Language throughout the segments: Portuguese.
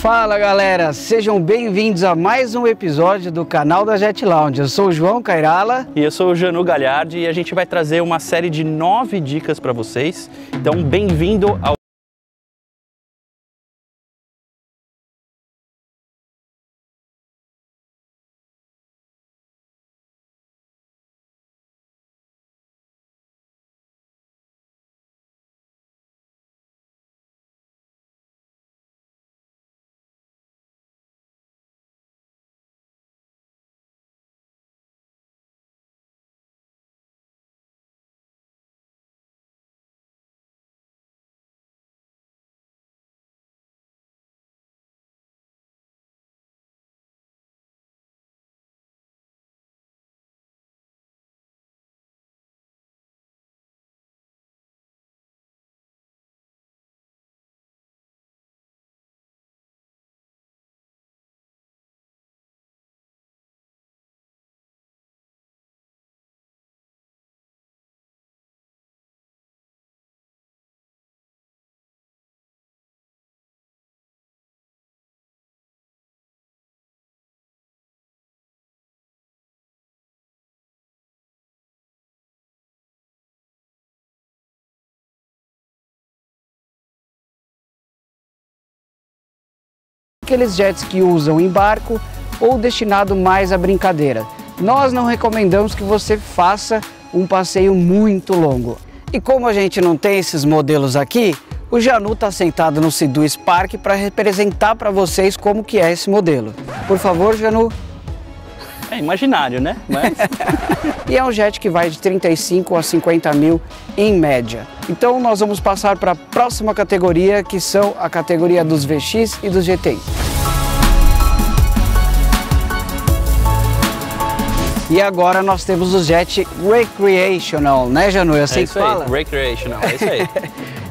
Fala galera, sejam bem-vindos a mais um episódio do canal da Jet Lounge. Eu sou o João Cairala. E eu sou o Janu Galhardi e a gente vai trazer uma série de 9 dicas para vocês. Então, bem-vindo ao aqueles jets que usam em barco ou destinado mais à brincadeira. Nós não recomendamos que você faça um passeio muito longo. E como a gente não tem esses modelos aqui, o Janu está sentado no Sea-Doo Spark para representar para vocês como que é esse modelo. Por favor, Janu. É imaginário, né? Mas... E é um jet que vai de 35 a 50 mil em média. Então nós vamos passar para a próxima categoria, que são a categoria dos VX e dos GTI. E agora nós temos o jet recreational, né, Janu? É assim que fala? Recreational, é isso aí.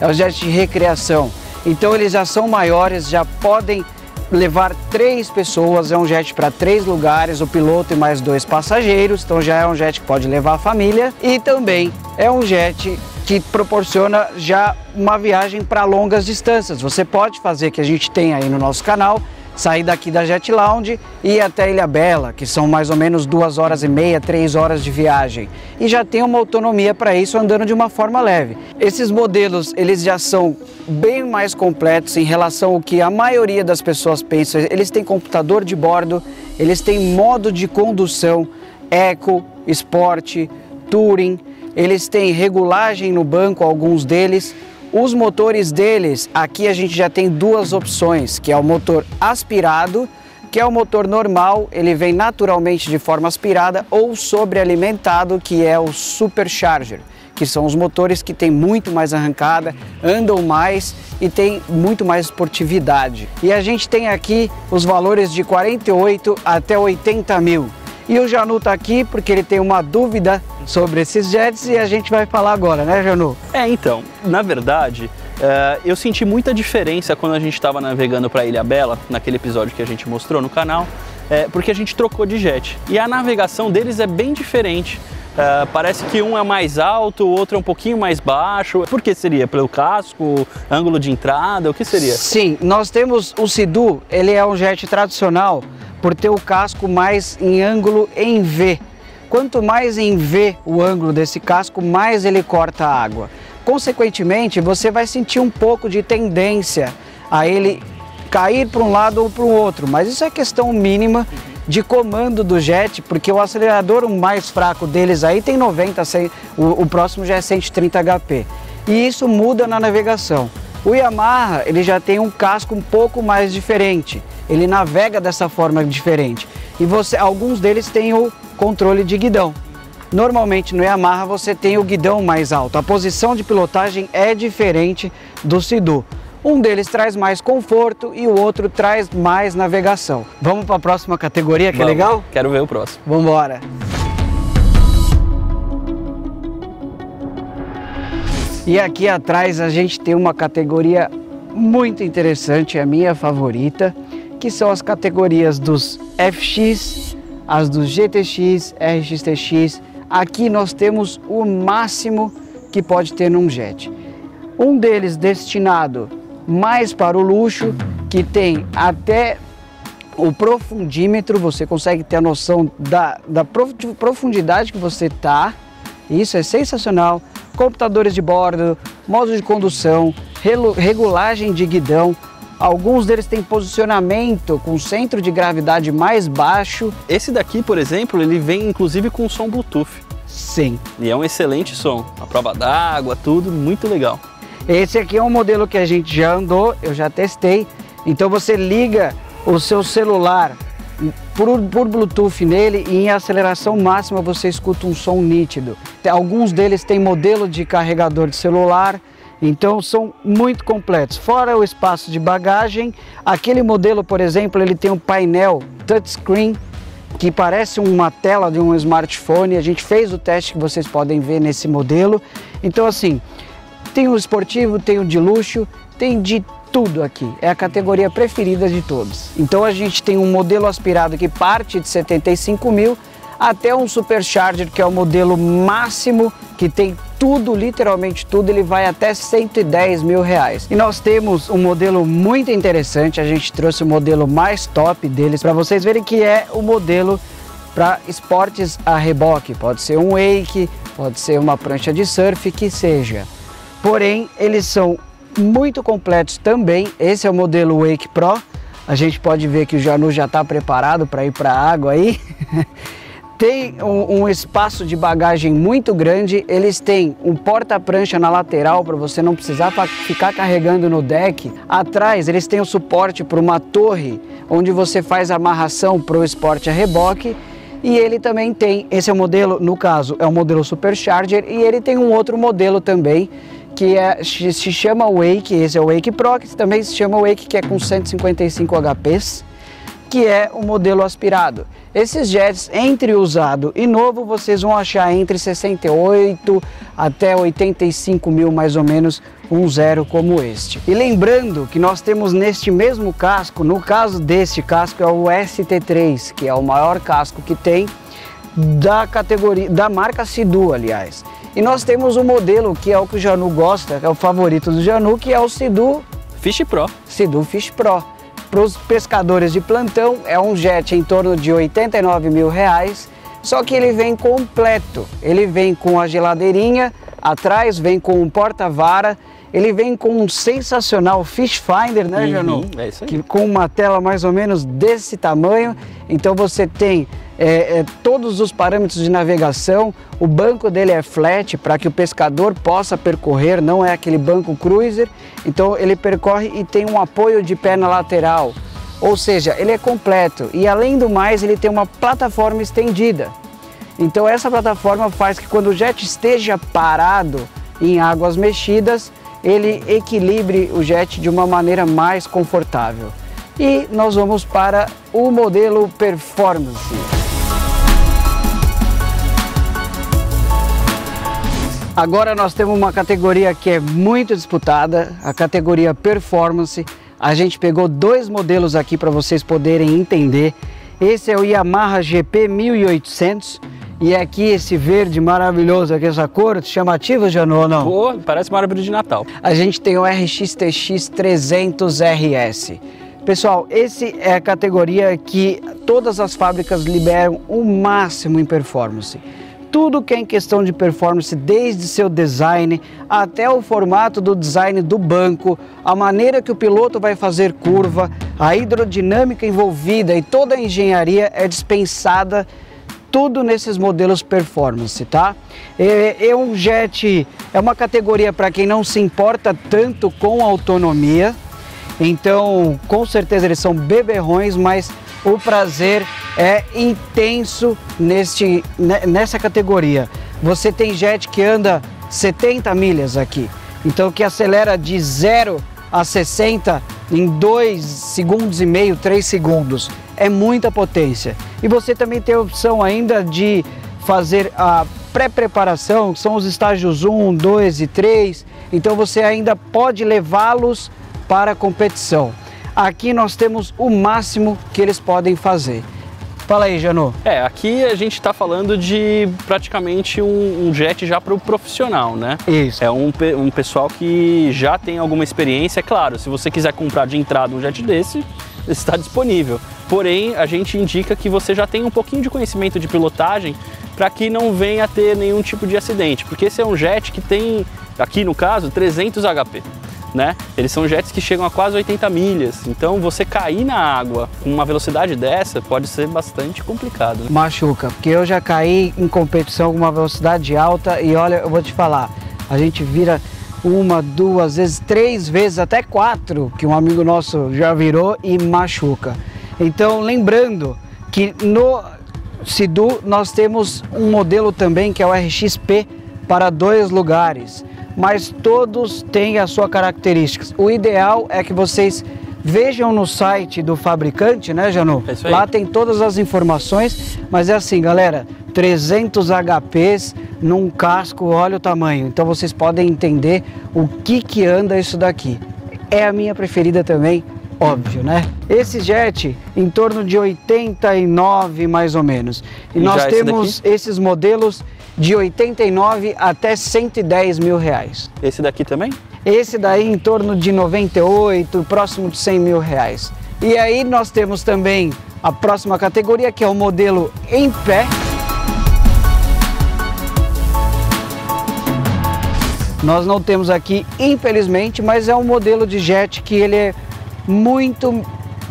É o jet de recreação. Então eles já são maiores, já podem levar 3 pessoas, é um jet para 3 lugares, o piloto e mais 2 passageiros, então já é um jet que pode levar a família. E também é um jet que proporciona já uma viagem para longas distâncias. Você pode fazer, que a gente tem aí no nosso canal, sair daqui da Jet Lounge e ir até Ilhabela, que são mais ou menos 2h30, 3 horas de viagem. E já tem uma autonomia para isso, andando de uma forma leve. Esses modelos, eles já são bem mais completos em relação ao que a maioria das pessoas pensa. Eles têm computador de bordo, eles têm modo de condução, Eco, Sport, Touring, eles têm regulagem no banco, alguns deles. Os motores deles, aqui a gente já tem 2 opções, que é o motor aspirado, que é o motor normal, ele vem naturalmente de forma aspirada, ou sobrealimentado, que é o Supercharger, que são os motores que têm muito mais arrancada, andam mais e tem muito mais esportividade. E a gente tem aqui os valores de 48 até 80 mil. E o Janu está aqui porque ele tem uma dúvida sobre esses jets e a gente vai falar agora, né, Janu? Então, na verdade, eu senti muita diferença quando a gente estava navegando para Ilhabela, naquele episódio que a gente mostrou no canal, porque a gente trocou de jet. E a navegação deles é bem diferente. Parece que um é mais alto, o outro é um pouquinho mais baixo. Por que seria? Pelo casco, ângulo de entrada, o que seria? Sim, nós temos o Sea-Doo, ele é um jet tradicional por ter o casco mais em ângulo em V. Quanto mais em V o ângulo desse casco, mais ele corta a água. Consequentemente, você vai sentir um pouco de tendência a ele cair para um lado ou para o outro, mas isso é questão mínima de comando do jet, porque o acelerador mais fraco deles aí tem 90, o próximo já é 130 HP. E isso muda na navegação. O Yamaha, ele já tem um casco um pouco mais diferente, ele navega dessa forma diferente. E alguns deles têm o controle de guidão. Normalmente no Yamaha você tem o guidão mais alto, a posição de pilotagem é diferente do Sea-Doo. Um deles traz mais conforto e o outro traz mais navegação. Vamos para a próxima categoria, que é legal? Quero ver o próximo. Vamos embora. E aqui atrás a gente tem uma categoria muito interessante, a minha favorita, que são as categorias dos FX, as dos GTX, RXTX. Aqui nós temos o máximo que pode ter num jet. Um deles destinado mais para o luxo que tem até o profundímetro, você consegue ter a noção da profundidade que você está. Isso é sensacional. Computadores de bordo, modo de condução, regulagem de guidão. Alguns deles têm posicionamento com centro de gravidade mais baixo. Esse daqui, por exemplo, ele vem inclusive com som Bluetooth. Sim. E é um excelente som. A prova d'água, tudo muito legal. Esse aqui é um modelo que a gente já andou, eu já testei. Então você liga o seu celular por Bluetooth nele e em aceleração máxima você escuta um som nítido. Alguns deles têm modelo de carregador de celular, então são muito completos. Fora o espaço de bagagem, aquele modelo, por exemplo, ele tem um painel touchscreen que parece uma tela de um smartphone. A gente fez o teste que vocês podem ver nesse modelo. Então assim, tem o esportivo, tem o de luxo, tem de tudo aqui. É a categoria preferida de todos. Então a gente tem um modelo aspirado que parte de 75 mil até um Supercharger, que é o modelo máximo, que tem tudo, literalmente tudo, ele vai até 110 mil reais. E nós temos um modelo muito interessante, a gente trouxe o modelo mais top deles para vocês verem, que é o modelo para esportes a reboque. Pode ser um wake, pode ser uma prancha de surf, que seja. Porém, eles são muito completos também. Esse é o modelo Wake Pro. A gente pode ver que o Janu já está preparado para ir para a água aí. Tem um espaço de bagagem muito grande. Eles têm um porta-prancha na lateral para você não precisar ficar carregando no deck. Atrás eles têm o suporte para uma torre onde você faz a amarração para o esporte a reboque. E ele também tem, esse é o modelo, no caso é o modelo Supercharger, e ele tem um outro modelo também que se chama Wake. Esse é o Wake Pro, que também se chama Wake, que é com 155 HPs, que é o modelo aspirado. Esses jets, entre usado e novo, vocês vão achar entre 68 até 85 mil, mais ou menos, um zero como este. E lembrando que nós temos neste mesmo casco, no caso deste casco é o ST3, que é o maior casco que tem da categoria, da marca Sea-Doo, aliás. E nós temos um modelo que é o que o Janu gosta, que é o favorito do Janu, que é o Sea-Doo Fish Pro. Sea-Doo Fish Pro. Para os pescadores de plantão, é um jet em torno de 89 mil reais, só que ele vem completo. Ele vem com a geladeirinha, atrás vem com um porta-vara, ele vem com um sensacional Fish Finder, né, Janu? É isso aí. Com uma tela mais ou menos desse tamanho. Então você tem todos os parâmetros de navegação. O banco dele é flat para que o pescador possa percorrer, não é aquele banco cruiser. Então ele percorre e tem um apoio de pé na lateral. Ou seja, ele é completo. E além do mais, ele tem uma plataforma estendida. Então essa plataforma faz que quando o jet esteja parado em águas mexidas, ele equilibre o jet de uma maneira mais confortável. E nós vamos para o modelo Performance. Agora nós temos uma categoria que é muito disputada, a categoria Performance. A gente pegou dois modelos aqui para vocês poderem entender. Esse é o Yamaha GP 1800. E aqui esse verde maravilhoso, aqui essa cor chamativa, Janu, ou não? Pô, parece uma árvore de Natal. A gente tem o RX-TX 300 RS. Pessoal, esse é a categoria que todas as fábricas liberam o máximo em performance. Tudo que é em questão de performance, desde seu design até o formato do design do banco, a maneira que o piloto vai fazer curva, a hidrodinâmica envolvida e toda a engenharia é dispensada, tudo nesses modelos performance, tá? Um jet é uma categoria para quem não se importa tanto com autonomia, então com certeza eles são beberrões, mas o prazer é intenso nessa categoria. Você tem jet que anda 70 milhas aqui, então que acelera de 0 a 60 em 2,5 segundos, 3 segundos. É muita potência. E você também tem a opção ainda de fazer a pré-preparação, que são os estágios 1, 2 e 3. Então você ainda pode levá-los para a competição. Aqui nós temos o máximo que eles podem fazer. Fala aí, Janu. Aqui a gente está falando de praticamente um jet já para o profissional, né? Isso. É um pessoal que já tem alguma experiência. É claro, se você quiser comprar de entrada um jet desse, está disponível. Porém, a gente indica que você já tenha um pouquinho de conhecimento de pilotagem para que não venha a ter nenhum tipo de acidente. Porque esse é um jet que tem, aqui no caso, 300 HP. Né? Eles são jets que chegam a quase 80 milhas, então você cair na água com uma velocidade dessa pode ser bastante complicado. Né? Machuca, porque eu já caí em competição com uma velocidade alta e olha, eu vou te falar, a gente vira uma, duas vezes, 3 vezes, até 4, que um amigo nosso já virou e machuca. Então, lembrando que no Sea-Doo nós temos um modelo também que é o RX-P para 2 lugares. Mas todos têm as suas características. O ideal é que vocês vejam no site do fabricante, né, Janu? É isso aí. Lá tem todas as informações, mas é assim, galera, 300 HPs num casco, olha o tamanho. Então vocês podem entender o que anda isso daqui. É a minha preferida também, óbvio, né? Esse jet em torno de 89 mais ou menos. E nós temos esses modelos de 89 até 110 mil reais. Esse daqui também? Esse daí em torno de 98, próximo de 100 mil reais. E aí nós temos também a próxima categoria, que é o modelo em pé. Nós não temos aqui, infelizmente, mas é um modelo de jet que ele é muito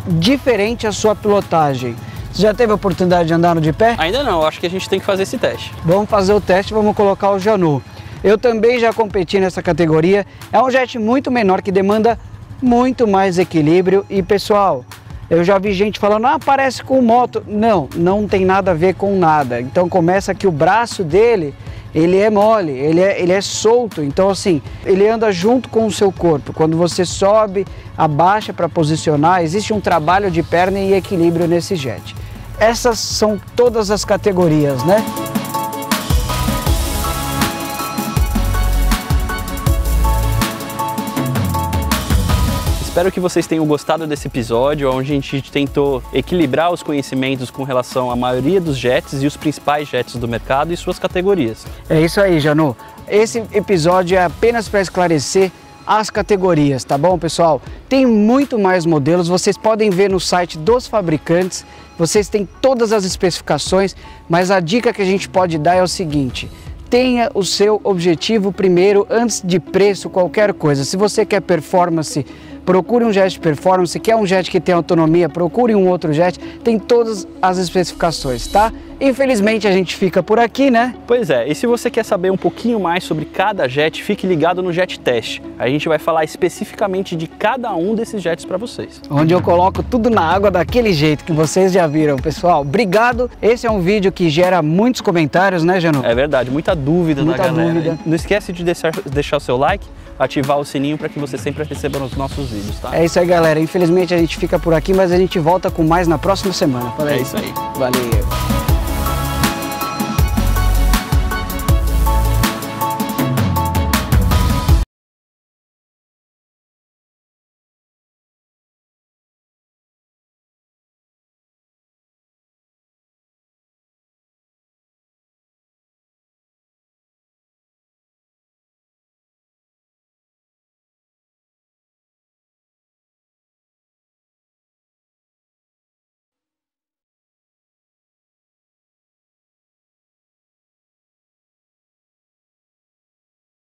diferente a sua pilotagem. Você já teve a oportunidade de andar no de pé? Ainda não, acho que a gente tem que fazer esse teste. Vamos fazer o teste, vamos colocar o Janu. Eu também já competi nessa categoria. É um jet muito menor que demanda muito mais equilíbrio. E pessoal, eu já vi gente falando, parece com moto. Não, não tem nada a ver com nada. Então começa que o braço dele, ele é mole, ele é solto. Então assim, ele anda junto com o seu corpo. Quando você sobe, abaixa para posicionar, existe um trabalho de perna e equilíbrio nesse jet. Essas são todas as categorias, né? Espero que vocês tenham gostado desse episódio, onde a gente tentou equilibrar os conhecimentos com relação à maioria dos jets e os principais jets do mercado e suas categorias. É isso aí, Janu. Esse episódio é apenas para esclarecer as categorias, tá bom, pessoal? Tem muito mais modelos, vocês podem ver no site dos fabricantes, vocês têm todas as especificações, mas a dica que a gente pode dar é o seguinte: tenha o seu objetivo primeiro, antes de preço, qualquer coisa. Se você quer performance, procure um jet de performance. Se quer um jet que tem autonomia, procure um outro jet. Tem todas as especificações, tá? Infelizmente a gente fica por aqui, né? Pois é, e se você quer saber um pouquinho mais sobre cada jet, fique ligado no Jet Test. A gente vai falar especificamente de cada um desses jets para vocês. Onde eu coloco tudo na água daquele jeito que vocês já viram, pessoal. Obrigado. Esse é um vídeo que gera muitos comentários, né, Janu? É verdade, muita dúvida da galera. Dúvida. Não esquece de deixar o seu like, ativar o sininho para que você sempre receba os nossos vídeos, tá? É isso aí, galera. Infelizmente a gente fica por aqui, mas a gente volta com mais na próxima semana. É isso aí. Valeu.